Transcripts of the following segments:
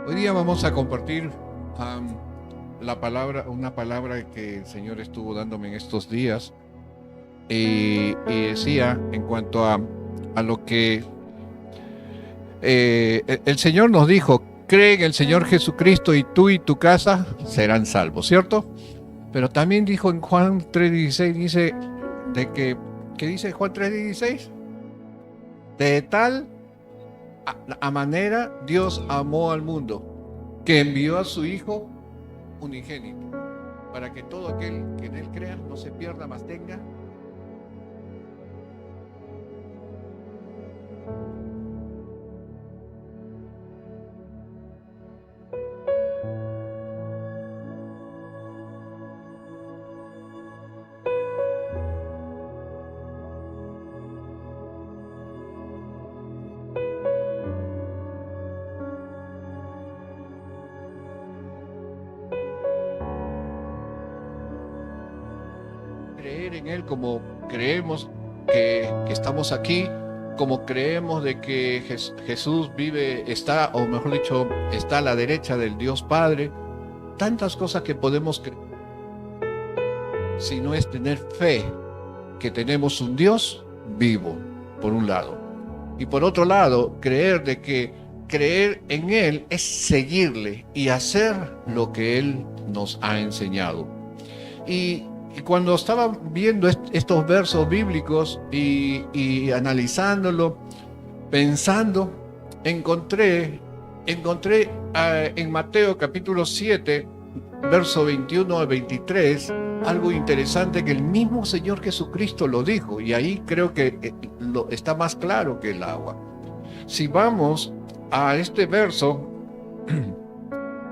Hoy día vamos a compartir una palabra que el Señor estuvo dándome en estos días y decía en cuanto a lo que el Señor nos dijo: cree en el Señor Jesucristo y tú y tu casa serán salvos, ¿cierto? Pero también dijo en Juan 3:16, dice ¿qué dice Juan 3:16? De tal a manera Dios amó al mundo, que envió a su Hijo unigénito, para que todo aquel que en Él crea no se pierda, mas tenga. Creer en Él como creemos que estamos aquí, como creemos de que Jesús vive, está, o mejor dicho, está a la derecha del Dios Padre. Tantas cosas que podemos creer, si no es tener fe que tenemos un Dios vivo, por un lado. Y por otro lado, creer en Él es seguirle y hacer lo que Él nos ha enseñado. Y cuando estaba viendo estos versos bíblicos y analizándolo, pensando, encontré en Mateo capítulo 7, verso 21 al 23, algo interesante que el mismo Señor Jesucristo lo dijo, y ahí creo que está más claro que el agua. Si vamos a este verso,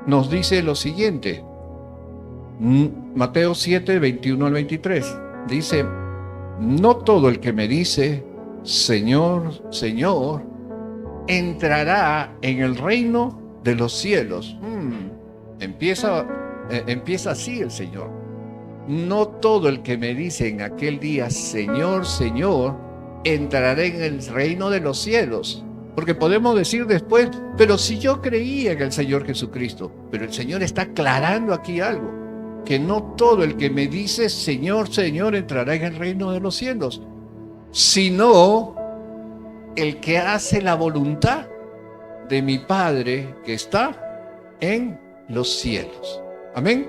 nos dice lo siguiente. Mateo 7, 21 al 23, dice: no todo el que me dice Señor, Señor, entrará en el reino de los cielos. Empieza así el Señor. No todo el que me dice en aquel día Señor, Señor, entrará en el reino de los cielos. Porque podemos decir después: pero si yo creía en el Señor Jesucristo. Pero el Señor está aclarando aquí algo, que no todo el que me dice Señor, Señor, entrará en el reino de los cielos, sino el que hace la voluntad de mi Padre que está en los cielos. Amén.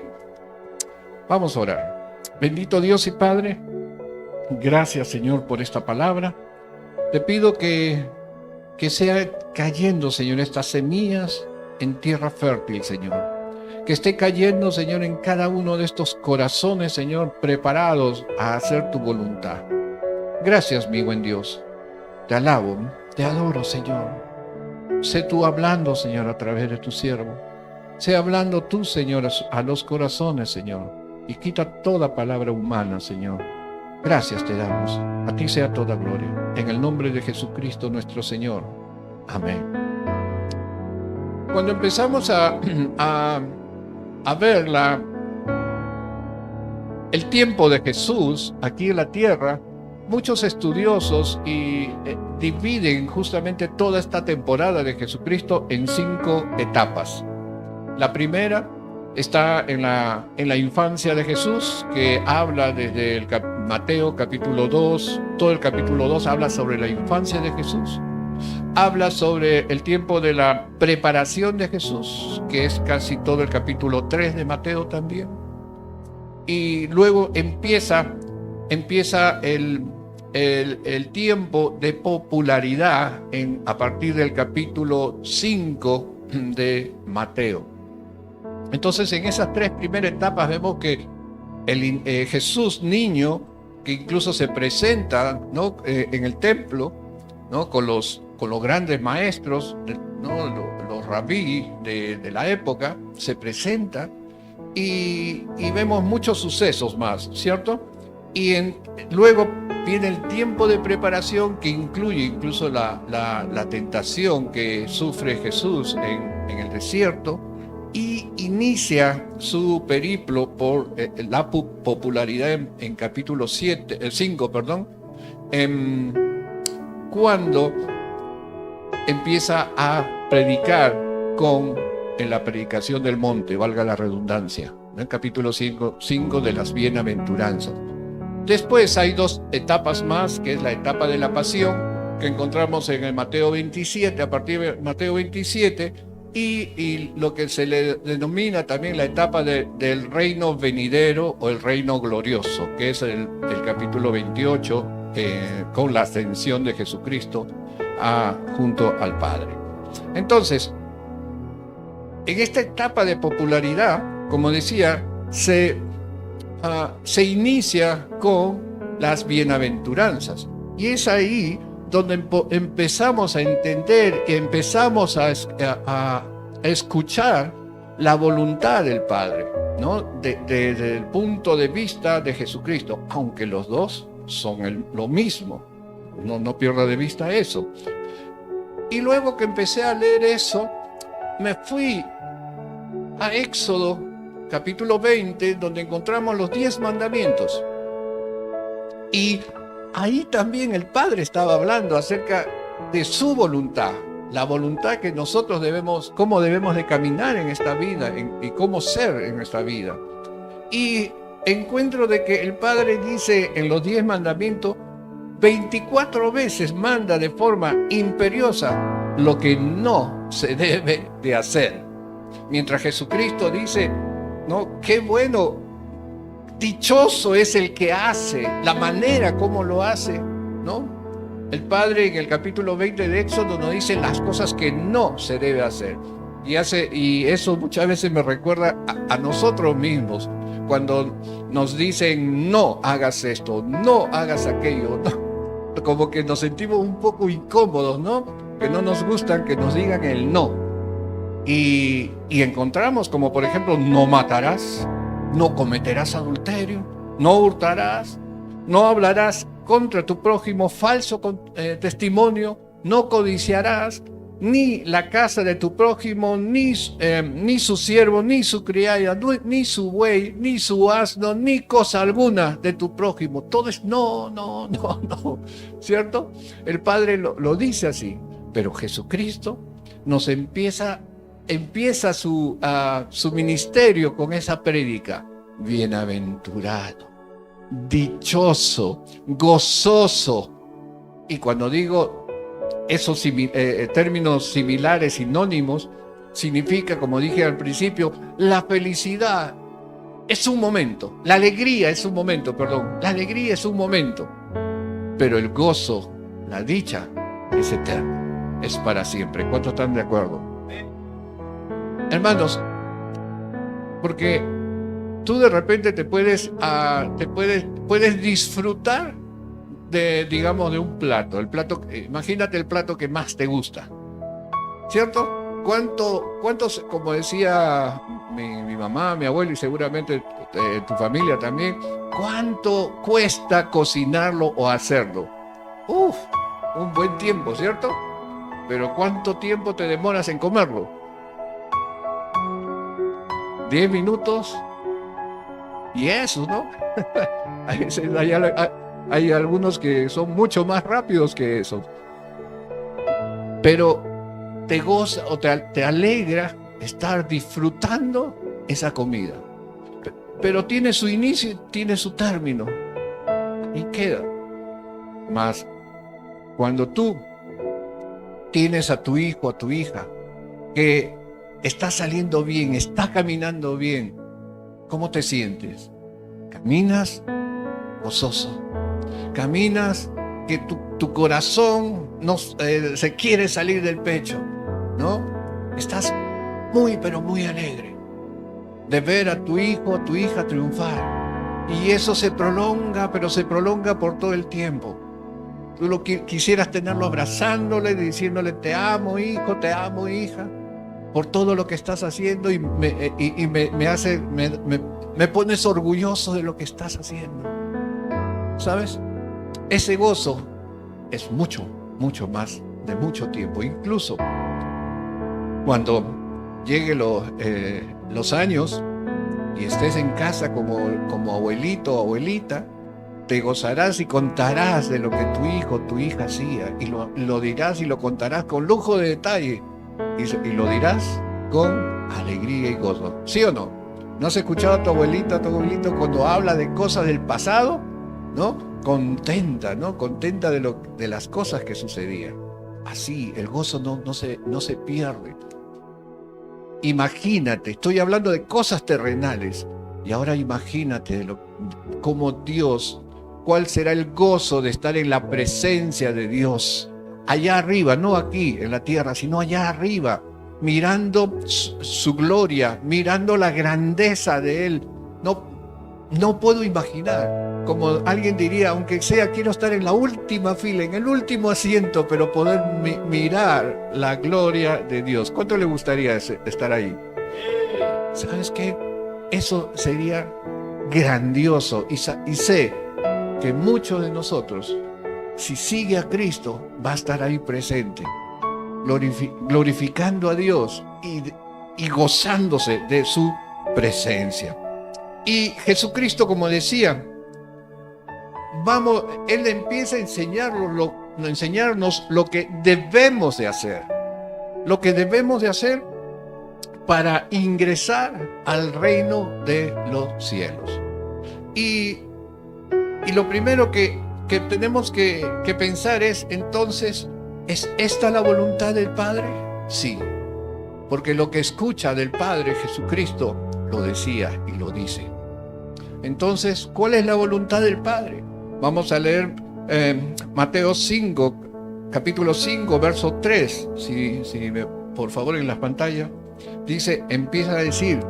Vamos a orar. Bendito Dios y Padre, gracias, Señor, por esta palabra. Te pido que sea cayendo, Señor, estas semillas en tierra fértil, Señor. Que esté cayendo, Señor, en cada uno de estos corazones, Señor, preparados a hacer tu voluntad. Gracias, mi buen Dios. Te alabo, te adoro, Señor. Sé tú hablando, Señor, a través de tu siervo. Sé hablando tú, Señor, a los corazones, Señor. Y quita toda palabra humana, Señor. Gracias te damos. A ti sea toda gloria. En el nombre de Jesucristo nuestro Señor. Amén. Cuando empezamos a ver el tiempo de Jesús aquí en la tierra, muchos estudiosos dividen justamente toda esta temporada de Jesucristo en 5 etapas. La primera está en la infancia de Jesús, que habla desde el Mateo capítulo 2, todo el capítulo 2 habla sobre la infancia de Jesús. Habla sobre el tiempo de la preparación de Jesús, que es casi todo el capítulo 3 de Mateo también. Y luego empieza el tiempo de popularidad a partir del capítulo 5 de Mateo. Entonces, en esas 3 primeras etapas vemos que Jesús niño, que incluso se presenta, ¿no?, en el templo, ¿no?, con los grandes maestros, ¿no?, los rabí de la época, se presenta y vemos muchos sucesos más, ¿cierto? Y luego viene el tiempo de preparación, que incluye incluso la tentación que sufre Jesús en el desierto, y inicia su periplo por la popularidad en capítulo 5, cuando empieza a predicar con en la predicación del monte, valga la redundancia, en el capítulo 5 de las bienaventuranzas. Después hay dos etapas más, que es la etapa de la pasión, que encontramos en el Mateo 27, a partir de Mateo 27, y lo que se le denomina también la etapa del reino venidero o el reino glorioso, que es el capítulo 28, con la ascensión de Jesucristo junto al Padre. Entonces, en esta etapa de popularidad, como decía, se inicia con las bienaventuranzas. Y es ahí donde empezamos a entender, empezamos a escuchar la voluntad del Padre, ¿no? Desde el punto de vista de Jesucristo, aunque los dos son lo mismo. No pierda de vista eso. Y luego que empecé a leer eso, me fui a Éxodo, capítulo 20, donde encontramos los 10 mandamientos. Y ahí también el Padre estaba hablando acerca de su voluntad, la voluntad que nosotros cómo debemos de caminar en esta vida y cómo ser en nuestra vida. Y encuentro de que el Padre dice en los 10 mandamientos, 24 veces manda de forma imperiosa lo que no se debe de hacer. Mientras Jesucristo dice, ¿no? Qué bueno, dichoso es el que hace, la manera como lo hace, ¿no? El Padre en el capítulo 20 de Éxodo nos dice las cosas que no se debe hacer. Y eso muchas veces me recuerda a nosotros mismos, cuando nos dicen no hagas esto, no hagas aquello, ¿no? Como que nos sentimos un poco incómodos, ¿no? Que no nos gustan que nos digan el no. Y encontramos como por ejemplo, no matarás, no cometerás adulterio, no hurtarás, no hablarás contra tu prójimo falso testimonio, no codiciarás, ni la casa de tu prójimo, ni su siervo, ni su criada, ni su buey, ni su asno, ni cosa alguna de tu prójimo. Todo es no, ¿cierto? El Padre lo dice así, pero Jesucristo nos empieza su ministerio con esa prédica. Bienaventurado, dichoso, gozoso. Y cuando digo esos términos similares, sinónimos, significa, como dije al principio, la felicidad es un momento, la alegría es un momento, pero el gozo, la dicha, es eterno, es para siempre. ¿Cuántos están de acuerdo? Hermanos, porque tú de repente puedes disfrutar de un plato. Imagínate el plato que más te gusta, ¿cierto? ¿Cuántos, como decía mi mamá, mi abuelo y seguramente tu familia también, cuánto cuesta cocinarlo o hacerlo? Un buen tiempo, ¿cierto? Pero ¿cuánto tiempo te demoras en comerlo? 10 minutos y eso, ¿no? Hay algunos que son mucho más rápidos que eso. Pero te goza o te alegra estar disfrutando esa comida. Pero tiene su inicio y tiene su término. Y queda. Mas cuando tú tienes a tu hijo, a tu hija, que está saliendo bien, está caminando bien, ¿cómo te sientes? Caminas gozoso. Caminas que tu corazón se quiere salir del pecho, ¿no? Estás muy, pero muy alegre de ver a tu hijo, a tu hija triunfar. Y eso se prolonga, pero se prolonga por todo el tiempo. Tú quisieras tenerlo abrazándole, diciéndole te amo hijo, te amo hija, por todo lo que estás haciendo y me pones orgulloso de lo que estás haciendo. ¿Sabes? Ese gozo es mucho, mucho más de mucho tiempo. Incluso cuando lleguen los años y estés en casa como abuelito o abuelita, te gozarás y contarás de lo que tu hijo o tu hija hacía y lo dirás y lo contarás con lujo de detalle y lo dirás con alegría y gozo. ¿Sí o no? ¿No has escuchado a tu abuelita, a tu abuelito cuando habla de cosas del pasado? ¿No? Contenta, ¿no? Contenta de las cosas que sucedían. Así, el gozo no se pierde. Imagínate, estoy hablando de cosas terrenales, y ahora imagínate cómo Dios, cuál será el gozo de estar en la presencia de Dios, allá arriba, no aquí en la tierra, sino allá arriba, mirando su gloria, mirando la grandeza de Él. No puedo imaginar, como alguien diría, aunque sea, quiero estar en la última fila, en el último asiento, pero poder mirar la gloria de Dios. ¿Cuánto le gustaría estar ahí? ¿Sabes qué? Eso sería grandioso, y sé que muchos de nosotros, si sigue a Cristo, va a estar ahí presente, glorificando a Dios y gozándose de su presencia. Y Jesucristo, como decía, Él empieza a enseñarnos lo que debemos de hacer. Lo que debemos de hacer para ingresar al reino de los cielos. Y lo primero que tenemos que pensar es, entonces, ¿es esta la voluntad del Padre? Sí, porque lo que escucha del Padre Jesucristo lo decía y lo dice. Entonces, ¿cuál es la voluntad del Padre? Vamos a leer Mateo 5, capítulo 5, verso 3, por favor, en las pantallas. Dice, empieza a decir,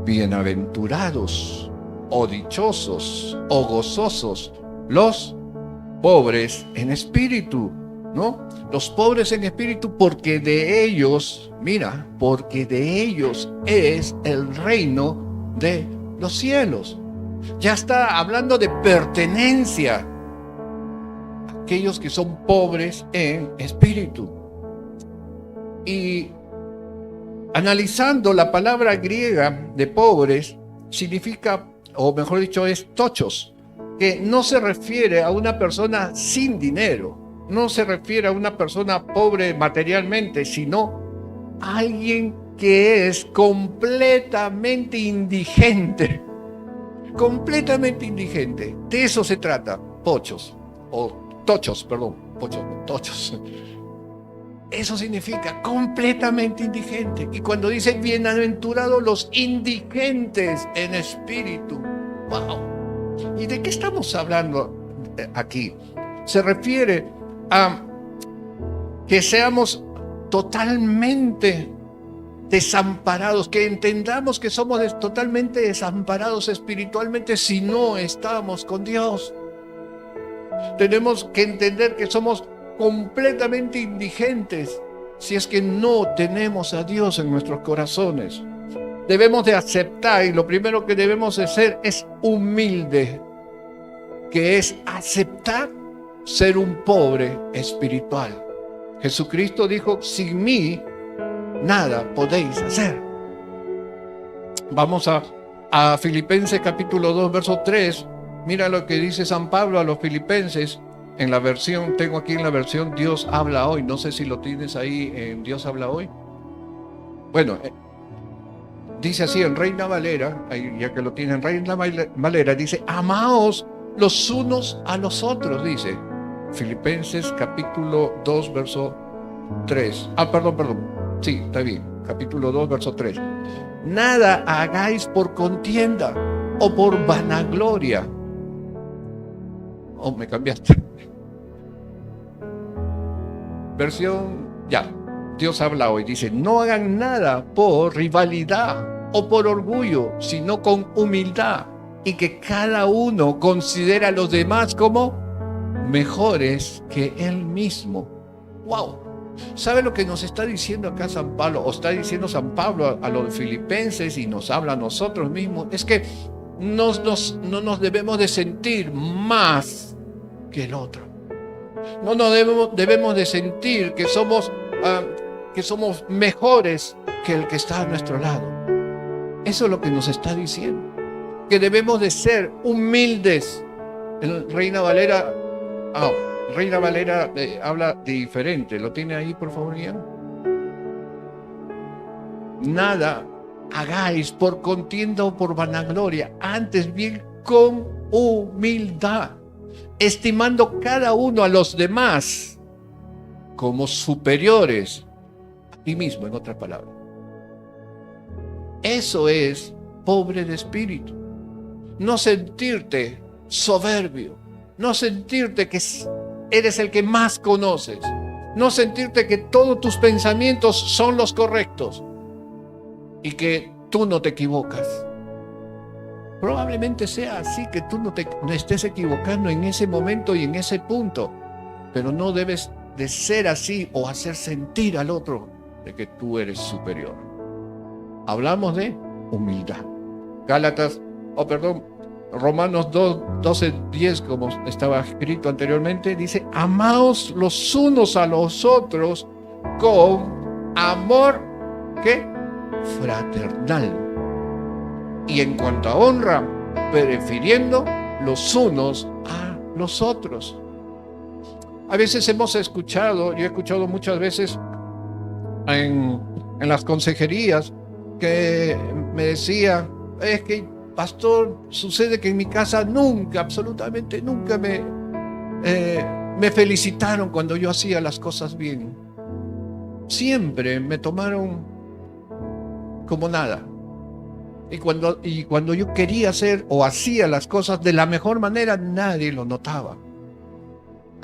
bienaventurados, o dichosos, o gozosos, los pobres en espíritu, ¿no? Los pobres en espíritu, porque de ellos es el reino de los cielos. Ya está hablando de pertenencia. Aquellos que son pobres en espíritu. Y analizando la palabra griega de pobres, significa, o mejor dicho, es tochos, que no se refiere a una persona sin dinero, no se refiere a una persona pobre materialmente, sino a alguien que es completamente indigente. Completamente indigente. De eso se trata, tochos. Eso significa completamente indigente. Y cuando dice bienaventurados los indigentes en espíritu, ¡wow! ¿Y de qué estamos hablando aquí? Se refiere a que seamos totalmente desamparados, que entendamos que somos totalmente desamparados espiritualmente si no estamos con Dios. Tenemos que entender que somos completamente indigentes si es que no tenemos a Dios en nuestros corazones. Debemos de aceptar, y lo primero que debemos de hacer es humilde, que es aceptar ser un pobre espiritual. Jesucristo dijo, sin mí nada podéis hacer. Vamos a Filipenses capítulo 2, verso 3. Mira lo que dice San Pablo a los filipenses. En la versión, tengo aquí en la versión Dios habla hoy. No sé si lo tienes ahí en Dios habla hoy. Bueno, dice así en Reina Valera, ya que lo tiene en Reina Valera, dice, amaos los unos a los otros, dice. Filipenses capítulo 2, verso 3. Perdón. Sí, está bien. Capítulo 2, verso 3. Nada hagáis por contienda o por vanagloria. Me cambiaste. Versión, ya. Dios habla hoy. Dice, no hagan nada por rivalidad o por orgullo, sino con humildad. Y que cada uno considere a los demás como mejores que él mismo. ¡Wow! ¿Sabe lo que nos está diciendo acá San Pablo? O está diciendo San Pablo a los filipenses y nos habla a nosotros mismos. Es que no nos debemos de sentir más que el otro. No nos debemos de sentir que somos mejores que el que está a nuestro lado. Eso es lo que nos está diciendo. Que debemos de ser humildes. Reina Valera habla de diferente. ¿Lo tiene ahí, por favor, Ian? nada hagáis por contienda o por vanagloria, antes bien con humildad, estimando cada uno a los demás como superiores a ti mismo, en otras palabras. Eso es pobre de espíritu. No sentirte soberbio, no sentirte que eres el que más conoces, no sentirte que todos tus pensamientos son los correctos y que tú no te equivocas. Probablemente sea así, que tú no estés equivocando en ese momento y en ese punto, pero no debes de ser así o hacer sentir al otro de que tú eres superior. Hablamos de humildad. Romanos 12:10, como estaba escrito anteriormente, dice: amaos los unos a los otros con amor, ¿qué? Fraternal. Y en cuanto a honra, prefiriendo los unos a los otros. A veces yo he escuchado muchas veces en las consejerías que me decía: es que, pastor, sucede que en mi casa absolutamente nunca me felicitaron cuando yo hacía las cosas bien. Siempre me tomaron como nada. Y cuando yo quería hacer o hacía las cosas de la mejor manera, nadie lo notaba.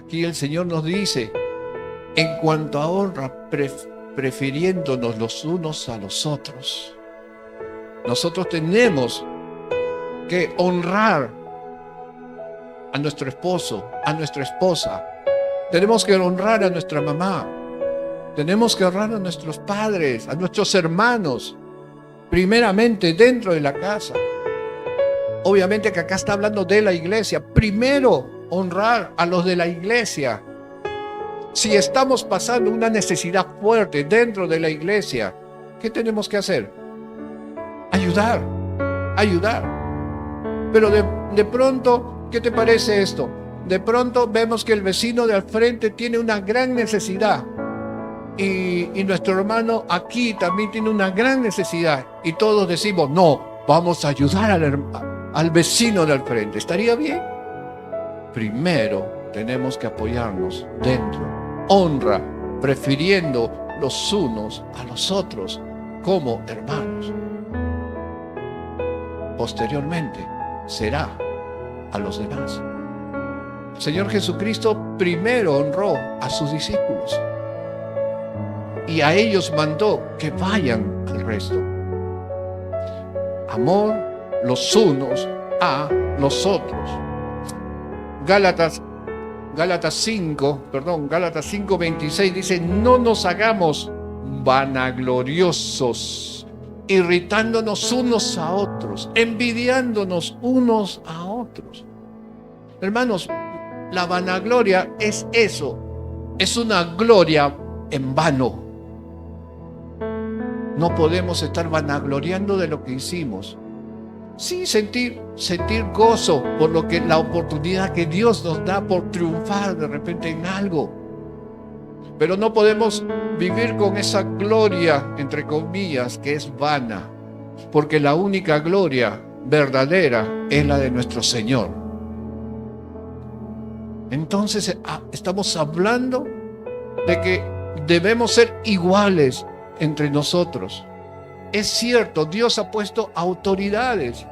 Aquí el Señor nos dice: en cuanto a honra, prefiriéndonos los unos a los otros. Nosotros tenemos que honrar a nuestro esposo, a nuestra esposa. Tenemos que honrar a nuestra mamá. Tenemos que honrar a nuestros padres, a nuestros hermanos. Primeramente dentro de la casa. Obviamente que acá está hablando de la iglesia. Primero, honrar a los de la iglesia. Si estamos pasando una necesidad fuerte dentro de la iglesia, ¿qué tenemos que hacer? Ayudar. Pero de pronto, ¿qué te parece esto? De pronto vemos que el vecino de al frente tiene una gran necesidad. Y nuestro hermano aquí también tiene una gran necesidad. Y todos decimos: no, vamos a ayudar al vecino de al frente. ¿Estaría bien? Primero tenemos que apoyarnos dentro. Honra, prefiriendo los unos a los otros como hermanos. Posteriormente será a los demás. El Señor Jesucristo primero honró a sus discípulos y a ellos mandó que vayan al resto. Amor los unos a los otros. Gálatas 5:26 dice: no nos hagamos vanagloriosos, irritándonos unos a otros, envidiándonos unos a otros. Hermanos, la vanagloria es eso, es una gloria en vano. No podemos estar vanagloriando de lo que hicimos. Sí, sentir gozo por la oportunidad que Dios nos da por triunfar de repente en algo. Pero no podemos vivir con esa gloria, entre comillas, que es vana. Porque la única gloria verdadera es la de nuestro Señor. Entonces estamos hablando de que debemos ser iguales entre nosotros. Es cierto, Dios ha puesto autoridades.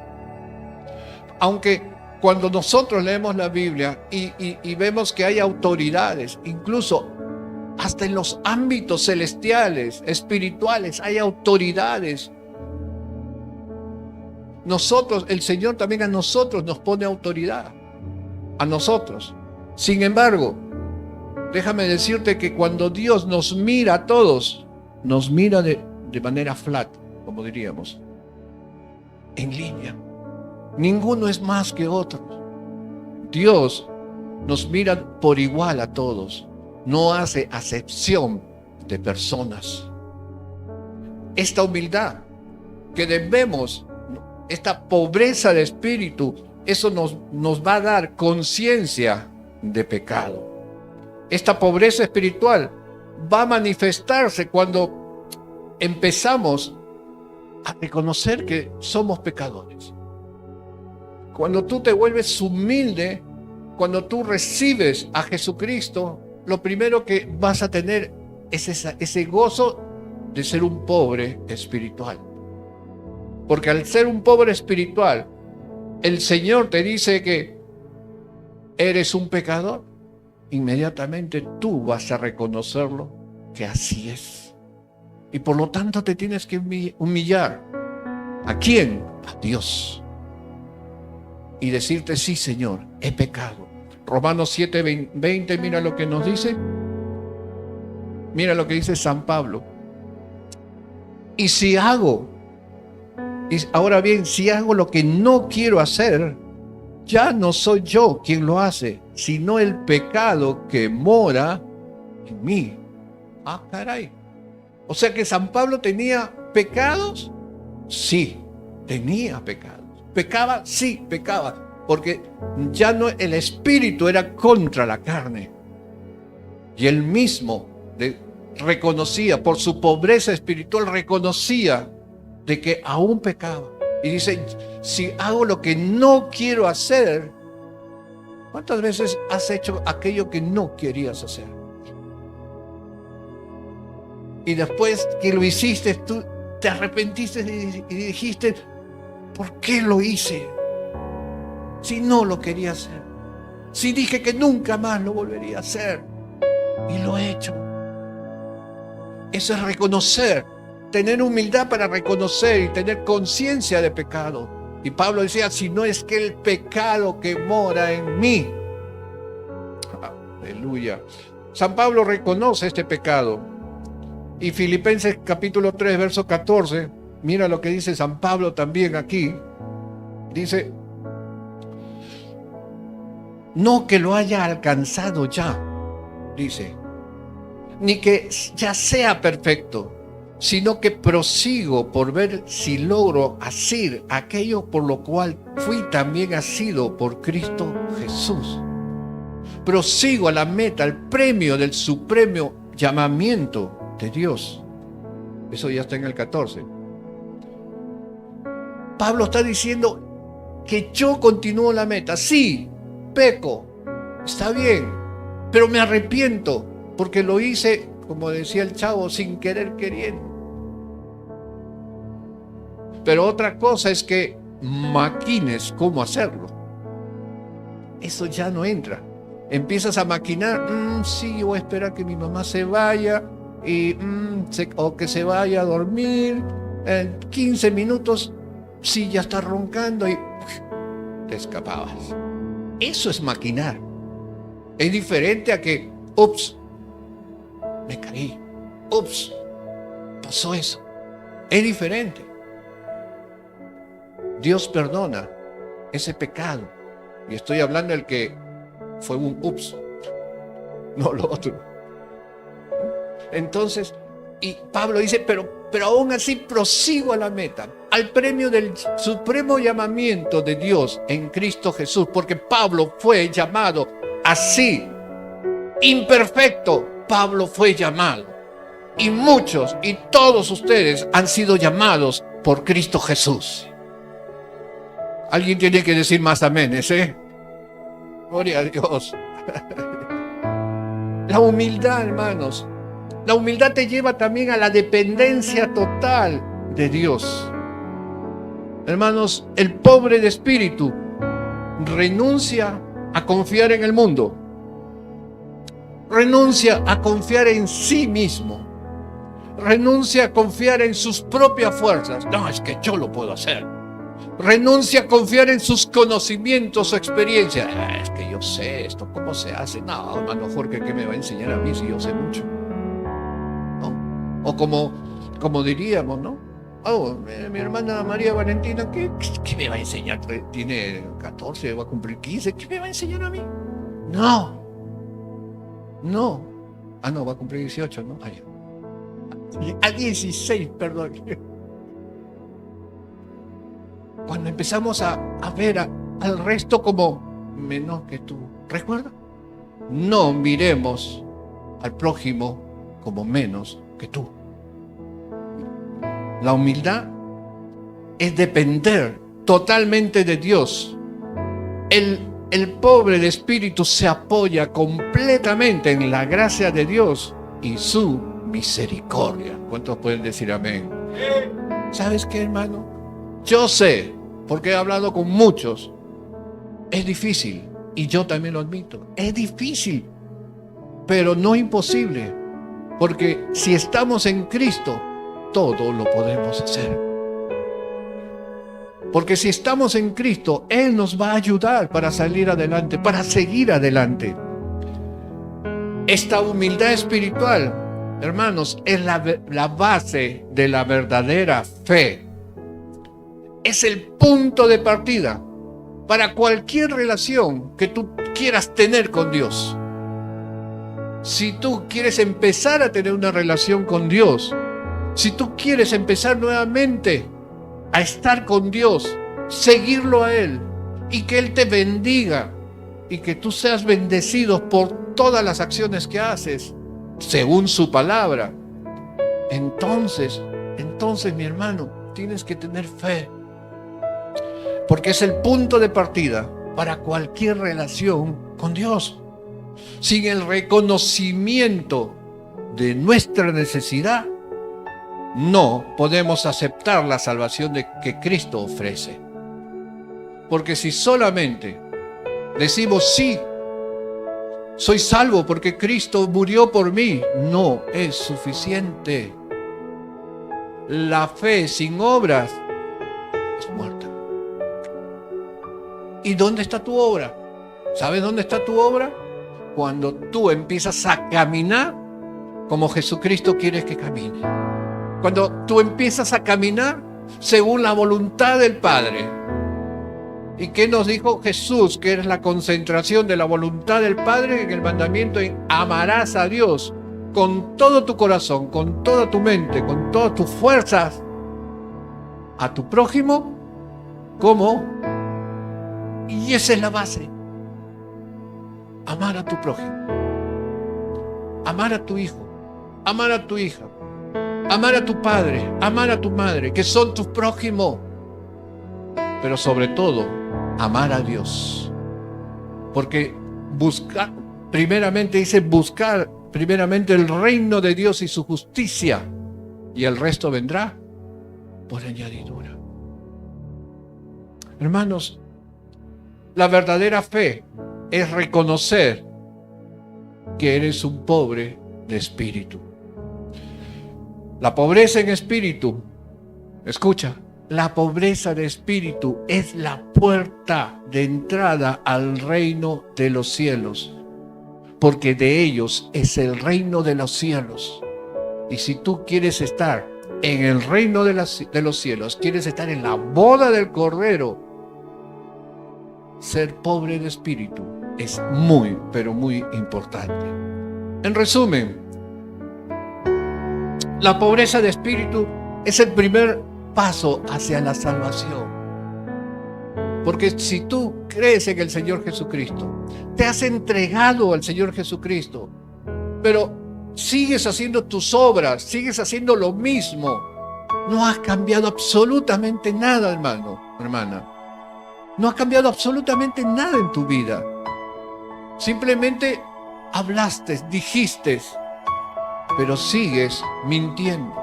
Aunque cuando nosotros leemos la Biblia y vemos que hay autoridades, incluso hasta en los ámbitos celestiales, espirituales, hay autoridades. El Señor también a nosotros nos pone autoridad. A nosotros. Sin embargo, déjame decirte que cuando Dios nos mira a todos, nos mira de manera flat, como diríamos, en línea. Ninguno es más que otro. Dios nos mira por igual a todos. No hace acepción de personas. Esta humildad que debemos, esta pobreza de espíritu, eso nos va a dar conciencia de pecado. Esta pobreza espiritual va a manifestarse cuando empezamos a reconocer que somos pecadores. Cuando tú te vuelves humilde, cuando tú recibes a Jesucristo, lo primero que vas a tener es ese gozo de ser un pobre espiritual. Porque al ser un pobre espiritual, el Señor te dice que eres un pecador. Inmediatamente tú vas a reconocerlo que así es. Y por lo tanto te tienes que humillar. ¿A quién? A Dios. Y decirte, sí, Señor, he pecado. Romanos 7:20, mira lo que nos dice. Mira lo que dice San Pablo. Y si hago, ahora bien, si hago lo que no quiero hacer, ya no soy yo quien lo hace, sino el pecado que mora en mí. Ah, caray. O sea que San Pablo tenía pecados. Sí, tenía pecados. ¿Pecaba? Sí, pecaba. Porque ya no, el espíritu era contra la carne. Y él mismo reconocía, por su pobreza espiritual, reconocía de que aún pecaba. Y dice, si hago lo que no quiero hacer, ¿cuántas veces has hecho aquello que no querías hacer? Y después que lo hiciste, tú te arrepentiste y dijiste, ¿por qué lo hice? Si no lo quería hacer. Si dije que nunca más lo volvería a hacer. Y lo he hecho. Eso es reconocer. Tener humildad para reconocer y tener conciencia de pecado. Y Pablo decía, si no es que el pecado que mora en mí. Aleluya. San Pablo reconoce este pecado. Y Filipenses capítulo 3, verso 14, mira lo que dice San Pablo también aquí. Dice, no que lo haya alcanzado ya, dice, ni que ya sea perfecto, sino que prosigo por ver si logro hacer aquello por lo cual fui también asido por Cristo Jesús. Prosigo a la meta, al premio del supremo llamamiento de Dios. Eso ya está en el 14. Pablo está diciendo que yo continúo la meta. Sí, peco, está bien, pero me arrepiento porque lo hice, como decía el chavo, sin querer queriendo. Pero otra cosa es que maquines cómo hacerlo. Eso ya no entra. Empiezas a maquinar, sí, voy a esperar que mi mamá se vaya o que se vaya a dormir. En 15 minutos, sí, ya está roncando y te escapabas. Eso es maquinar. Es diferente a que, me caí, pasó eso. Es diferente. Dios perdona ese pecado. Y estoy hablando del que fue un no lo otro. Entonces, y Pablo dice, pero aún así prosigo a la meta, al premio del supremo llamamiento de Dios en Cristo Jesús, porque Pablo fue llamado así, imperfecto. Pablo fue llamado, y muchos y todos ustedes han sido llamados por Cristo Jesús. Alguien tiene que decir más aménes, Gloria a Dios. La humildad, hermanos. La humildad te lleva también a la dependencia total de Dios. Hermanos, el pobre de espíritu renuncia a confiar en el mundo. Renuncia a confiar en sí mismo. Renuncia a confiar en sus propias fuerzas. No, es que yo lo puedo hacer. Renuncia a confiar en sus conocimientos o experiencias. Es que yo sé esto, ¿cómo se hace? No, hermano Jorge, ¿qué me va a enseñar a mí si yo sé mucho? ¿No? O como diríamos, ¿no? Mi hermana María Valentina, ¿qué me va a enseñar? Tiene 14, va a cumplir 15. ¿Qué me va a enseñar a mí? No. Va a cumplir 18, ¿no? A 16, perdón. Cuando empezamos a ver al resto como menos que tú, ¿recuerda? No miremos al prójimo como menos que tú. La humildad es depender totalmente de Dios. El pobre de espíritu se apoya completamente en la gracia de Dios y su misericordia. ¿Cuántos pueden decir amén? ¿Sabes qué, hermano? Yo sé, porque he hablado con muchos, es difícil, y yo también lo admito, es difícil, pero no imposible, porque si estamos en Cristo, todo lo podemos hacer. Porque si estamos en Cristo, Él nos va a ayudar para salir adelante, para seguir adelante. Esta humildad espiritual, hermanos, es la base de la verdadera fe. Es el punto de partida para cualquier relación que tú quieras tener con Dios. Si tú quieres empezar a tener una relación con Dios, si tú quieres empezar nuevamente a estar con Dios, seguirlo a Él y que Él te bendiga y que tú seas bendecido por todas las acciones que haces según su palabra, entonces mi hermano, tienes que tener fe, porque es el punto de partida para cualquier relación con Dios. Sin el reconocimiento de nuestra necesidad, no podemos aceptar la salvación que Cristo ofrece. Porque si solamente decimos sí, soy salvo porque Cristo murió por mí, no es suficiente. La fe sin obras es muerta. ¿Y dónde está tu obra? ¿Sabes dónde está tu obra? Cuando tú empiezas a caminar como Jesucristo quiere que camine. Cuando tú empiezas a caminar según la voluntad del Padre. ¿Y qué nos dijo Jesús? Que es la concentración de la voluntad del Padre en el mandamiento en amarás a Dios con todo tu corazón, con toda tu mente, con todas tus fuerzas, a tu prójimo como. Y esa es la base. Amar a tu prójimo, amar a tu hijo, amar a tu hija, amar a tu padre, amar a tu madre, que son tus prójimos. Pero sobre todo, amar a Dios. Porque buscar, primeramente dice buscar primeramente el reino de Dios y su justicia, y el resto vendrá por añadidura. Hermanos, la verdadera fe es reconocer que eres un pobre de espíritu. La pobreza en espíritu, escucha, la pobreza de espíritu es la puerta de entrada al reino de los cielos, porque de ellos es el reino de los cielos. Y si tú quieres estar en el reino de los cielos, quieres estar en la boda del Cordero, ser pobre de espíritu es muy, pero muy importante. En resumen, la pobreza de espíritu es el primer paso hacia la salvación. Porque si tú crees en el Señor Jesucristo, te has entregado al Señor Jesucristo, pero sigues haciendo tus obras, sigues haciendo lo mismo, no has cambiado absolutamente nada, hermano, hermana. No ha cambiado absolutamente nada en tu vida. Simplemente hablaste, dijiste, pero sigues mintiendo.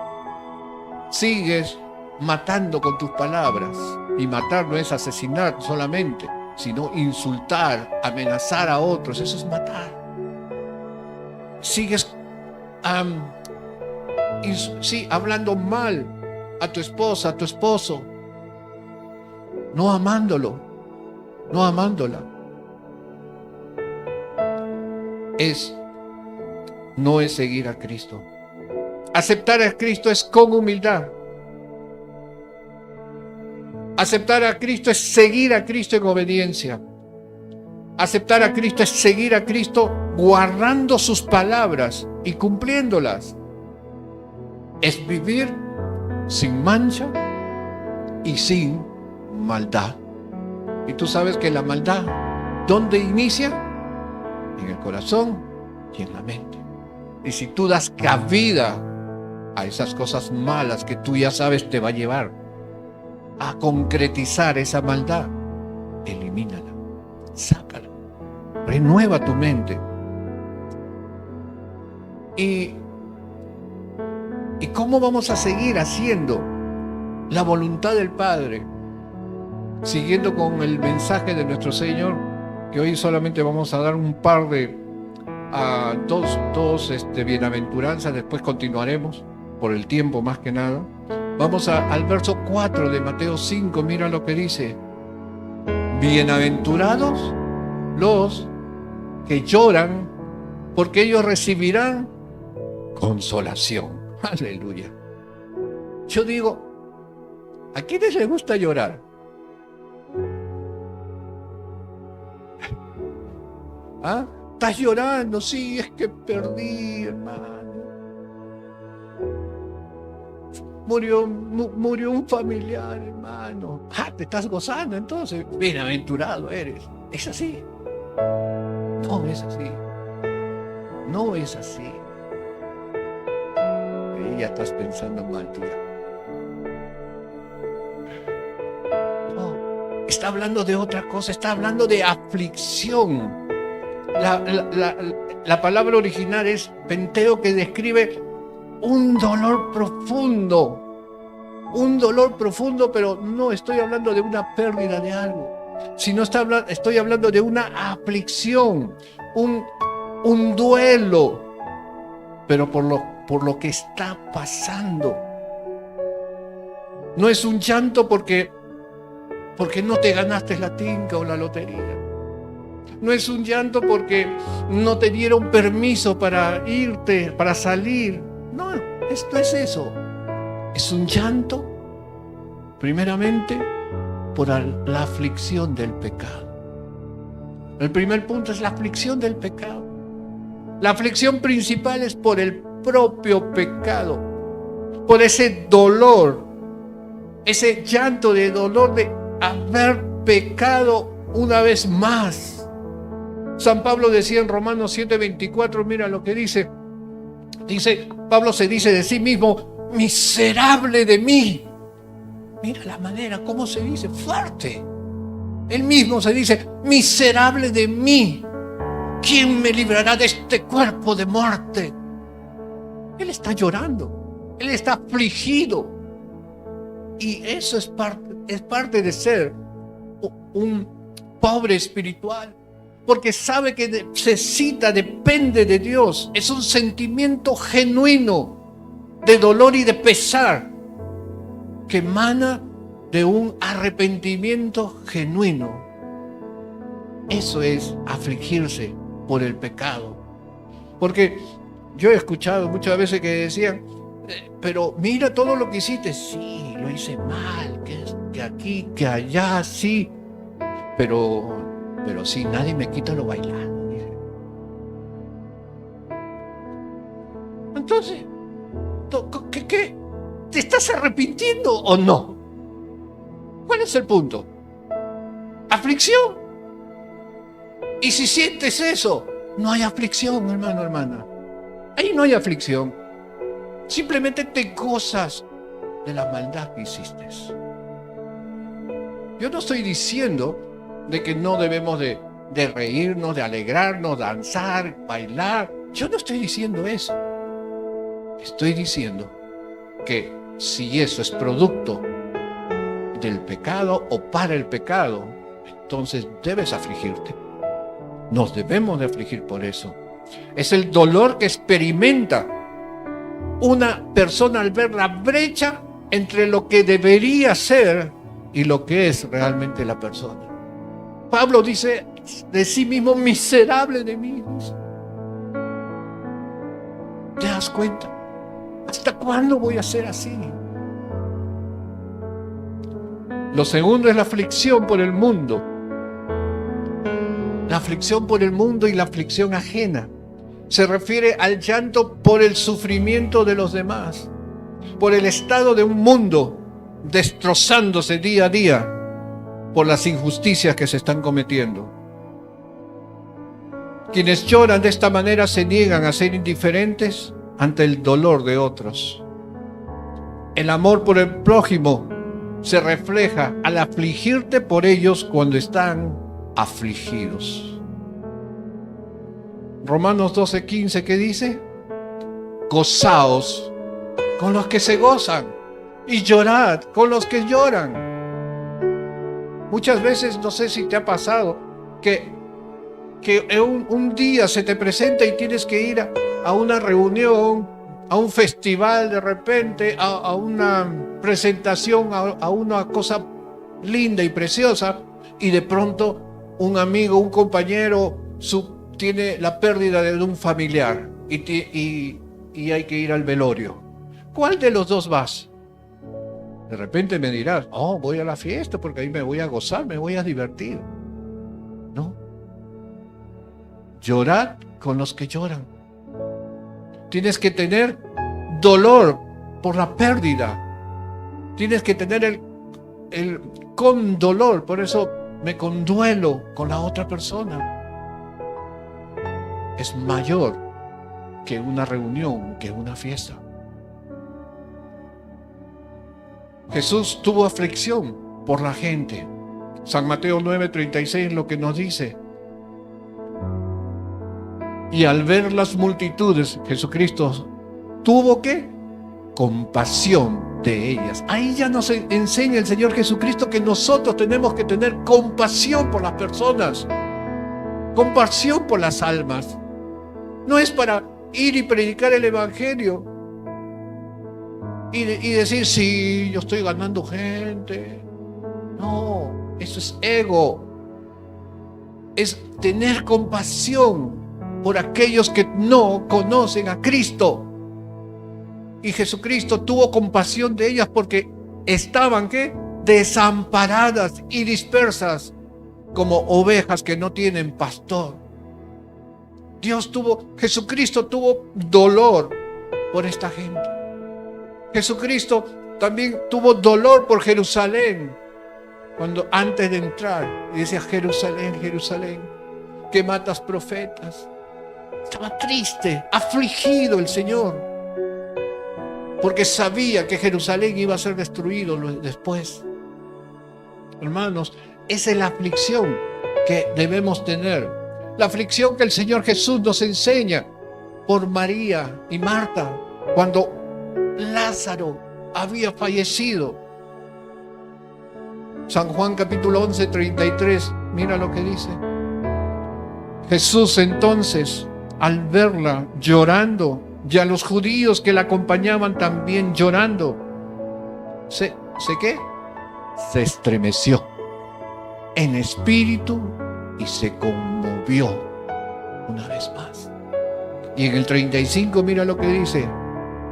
Sigues matando con tus palabras. Y matar no es asesinar solamente, sino insultar, amenazar a otros. Eso es matar. Sigues hablando mal a tu esposa, a tu esposo. No amándolo, no amándola. No es seguir a Cristo. Aceptar a Cristo es con humildad. Aceptar a Cristo es seguir a Cristo en obediencia. Aceptar a Cristo es seguir a Cristo guardando sus palabras y cumpliéndolas. Es vivir sin mancha y sin maldad. Y tú sabes que la maldad, ¿dónde inicia? En el corazón y en la mente. Y si tú das cabida a esas cosas malas que tú ya sabes te va a llevar a concretizar esa maldad, elimínala, sácala, renueva tu mente. ¿Y cómo vamos a seguir haciendo la voluntad del Padre? Siguiendo con el mensaje de nuestro Señor, que hoy solamente vamos a dar un par de dos bienaventuranzas, después continuaremos por el tiempo más que nada. Vamos al verso 4 de Mateo 5, mira lo que dice: bienaventurados los que lloran, porque ellos recibirán consolación. Aleluya. Yo digo, ¿a quiénes les gusta llorar? ¿Ah? ¿Estás llorando? Sí, es que perdí, hermano. Murió un familiar, hermano. Te estás gozando, entonces. Bienaventurado eres. ¿Es así? No es así. No es así. Ya estás pensando mal, tía. No, está hablando de otra cosa, está hablando de aflicción. La palabra original es penteo, que describe un dolor profundo. Un dolor profundo, pero no estoy hablando de una pérdida de algo, sino estoy hablando de una aflicción, un duelo, pero por lo que está pasando. No es un llanto porque no te ganaste la tinca o la lotería. No es un llanto porque no te dieron permiso para irte, para salir. No, esto es eso. Es un llanto, primeramente, por la aflicción del pecado. El primer punto es la aflicción del pecado. La aflicción principal es por el propio pecado, por ese dolor, ese llanto de dolor de haber pecado una vez más. San Pablo decía en Romanos 7:24, mira lo que dice. Pablo se dice de sí mismo: miserable de mí. Mira la manera como se dice, fuerte. Él mismo se dice: miserable de mí. ¿Quién me librará de este cuerpo de muerte? Él está llorando, él está afligido. Y eso es parte de ser un pobre espiritual, porque sabe que depende de Dios. Es un sentimiento genuino de dolor y de pesar que emana de un arrepentimiento genuino. Eso es afligirse por el pecado. Porque yo he escuchado muchas veces que decían: pero mira todo lo que hiciste. Sí, lo hice mal, que aquí, que allá, sí. Pero sí, nadie me quita lo bailado. Dice. Entonces, ¿qué? ¿Te estás arrepintiendo o no? ¿Cuál es el punto? ¿Aflicción? Y si sientes eso, no hay aflicción, hermano, hermana. Ahí no hay aflicción. Simplemente te gozas de la maldad que hiciste. Yo no estoy diciendo de que no debemos de reírnos, de alegrarnos, danzar, bailar. Yo no estoy diciendo eso. Estoy diciendo que si eso es producto del pecado o para el pecado, entonces debes afligirte. Nos debemos de afligir por eso. Es el dolor que experimenta una persona al ver la brecha entre lo que debería ser y lo que es realmente la persona. Pablo dice de sí mismo: miserable de mí. ¿Te das cuenta? ¿Hasta cuándo voy a ser así? Lo segundo es la aflicción por el mundo. La aflicción por el mundo y la aflicción ajena. Se refiere al llanto por el sufrimiento de los demás, por el estado de un mundo destrozándose día a día por las injusticias que se están cometiendo. Quienes lloran de esta manera se niegan a ser indiferentes ante el dolor de otros. El amor por el prójimo se refleja al afligirte por ellos cuando están afligidos. Romanos 12:15, ¿qué dice? Gozaos con los que se gozan y llorad con los que lloran. Muchas veces, no sé si te ha pasado, que un día se te presenta y tienes que ir a una reunión, a un festival de repente, a una presentación, a una cosa linda y preciosa, y de pronto un amigo, un compañero tiene la pérdida de un familiar y hay que ir al velorio. ¿Cuál de los dos vas? De repente me dirás, voy a la fiesta porque ahí me voy a gozar, me voy a divertir. No. Llorad con los que lloran. Tienes que tener dolor por la pérdida. Tienes que tener el con dolor. Por eso me conduelo con la otra persona. Es mayor que una reunión, que una fiesta. Jesús tuvo aflicción por la gente. San Mateo 9:36 lo que nos dice. Y al ver las multitudes, Jesucristo tuvo ¿qué? Compasión de ellas. Ahí ya nos enseña el Señor Jesucristo que nosotros tenemos que tener compasión por las personas, compasión por las almas. No es para ir y predicar el Evangelio y decir, sí, yo estoy ganando gente. No, eso es ego. Es tener compasión por aquellos que no conocen a Cristo. Y Jesucristo tuvo compasión de ellas porque estaban, ¿qué? Desamparadas y dispersas como ovejas que no tienen pastor. Jesucristo tuvo dolor por esta gente. Jesucristo también tuvo dolor por Jerusalén. Cuando antes de entrar, decía, Jerusalén, Jerusalén, que matas profetas. Estaba triste, afligido el Señor, porque sabía que Jerusalén iba a ser destruido después. Hermanos, esa es la aflicción que debemos tener. La aflicción que el Señor Jesús nos enseña por María y Marta, cuando Lázaro había fallecido. San Juan capítulo 11:33, mira lo que dice. Jesús entonces, al verla llorando, y a los judíos que la acompañaban también llorando, ¿se estremeció en espíritu y se conmovió una vez más. Y en el 35, mira lo que dice.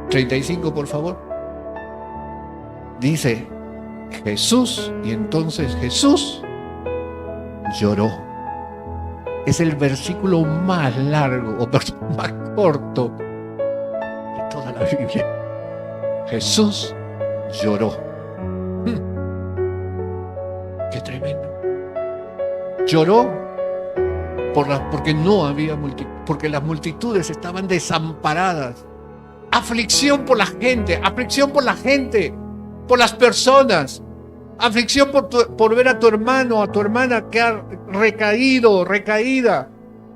35, por favor. Dice Jesús, y entonces Jesús lloró. Es el versículo más largo o más corto de toda la Biblia. Jesús lloró. Qué tremendo. Lloró porque no había porque las multitudes estaban desamparadas. Aflicción por la gente, por las personas. Aflicción por ver a tu hermano o a tu hermana que ha recaída.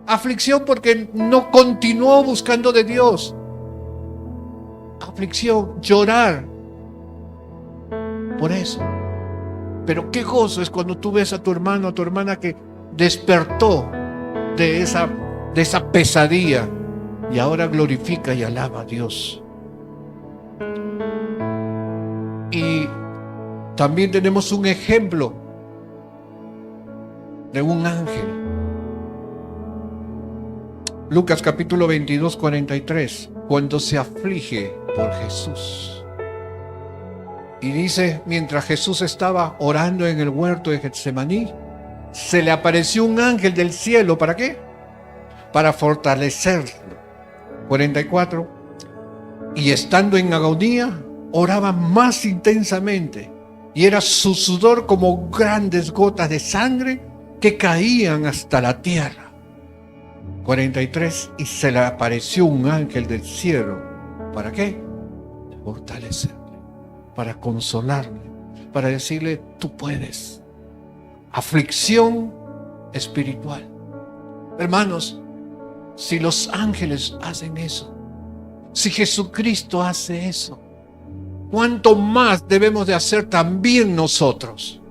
Aflicción porque no continuó buscando de Dios. Aflicción, llorar por eso. Pero qué gozo es cuando tú ves a tu hermano o a tu hermana que despertó de esa pesadilla y ahora glorifica y alaba a Dios. Y también tenemos un ejemplo de un ángel. Lucas capítulo 22, 43, cuando se aflige por Jesús. Y dice, mientras Jesús estaba orando en el huerto de Getsemaní, se le apareció un ángel del cielo. ¿Para qué? Para fortalecerlo. 44. Y estando en agonía, oraba más intensamente. Y era su sudor como grandes gotas de sangre que caían hasta la tierra. 43. Y se le apareció un ángel del cielo. ¿Para qué? Fortalecerle, para consolarle, para decirle, tú puedes. Aflicción espiritual. Hermanos, si los ángeles hacen eso, si Jesucristo hace eso, ¿cuánto más debemos de hacer también nosotros?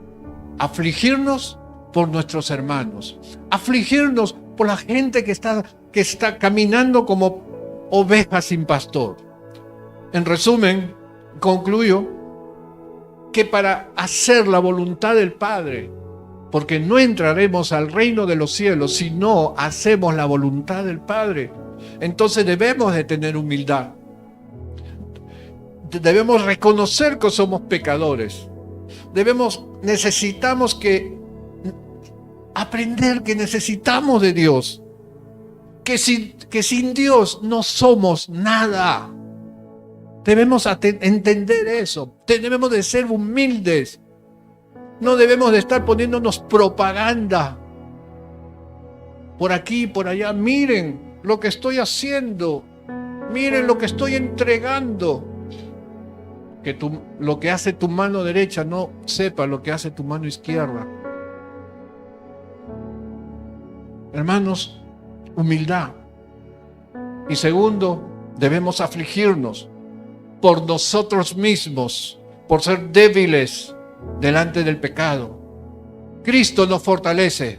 Afligirnos por nuestros hermanos, afligirnos por la gente que está caminando como ovejas sin pastor. En resumen, concluyo que para hacer la voluntad del Padre, porque no entraremos al reino de los cielos si no hacemos la voluntad del Padre, entonces debemos de tener humildad. Debemos reconocer que somos pecadores. Necesitamos aprender que necesitamos de Dios. Que sin Dios no somos nada. Debemos entender eso. Debemos de ser humildes. No debemos de estar poniéndonos propaganda por aquí y por allá. Miren lo que estoy haciendo. Miren lo que estoy entregando. Que lo que hace tu mano derecha no sepa lo que hace tu mano izquierda. Hermanos, humildad. Y segundo, debemos afligirnos por nosotros mismos, por ser débiles delante del pecado. Cristo nos fortalece,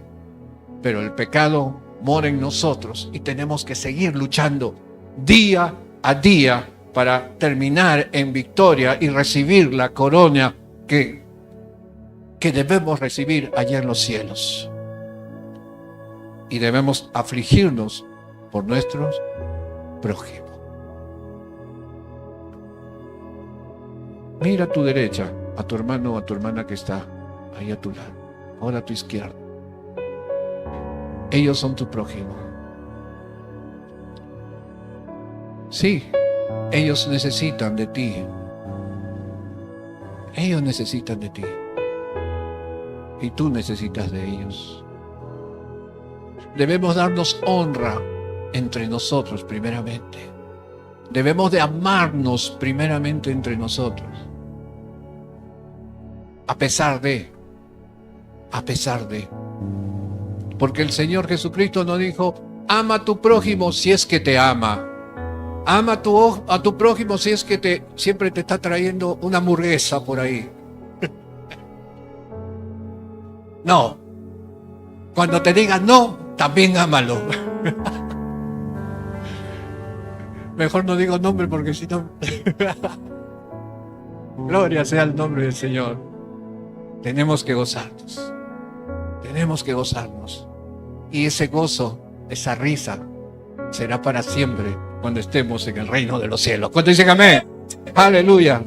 pero el pecado mora en nosotros y tenemos que seguir luchando día a día para terminar en victoria y recibir la corona que debemos recibir allá en los cielos. Y debemos afligirnos por nuestros prójimos. Mira a tu derecha, a tu hermano o a tu hermana que está ahí a tu lado, ahora a tu izquierda. Ellos son tu prójimo. Sí, ellos necesitan de ti. Ellos necesitan de ti. Y tú necesitas de ellos. Debemos darnos honra entre nosotros primeramente. Debemos de amarnos primeramente entre nosotros. A pesar de. Porque el Señor Jesucristo nos dijo, ama a tu prójimo si es que te ama. Ama a tu prójimo si es que siempre te está trayendo una hamburguesa por ahí. No. Cuando te diga no, también ámalo. Mejor no digo nombre porque si no... Gloria sea el nombre del Señor. Tenemos que gozarnos. Tenemos que gozarnos. Y ese gozo, esa risa, será para siempre cuando estemos en el reino de los cielos. ¿Cuántos dicen amén? Aleluya.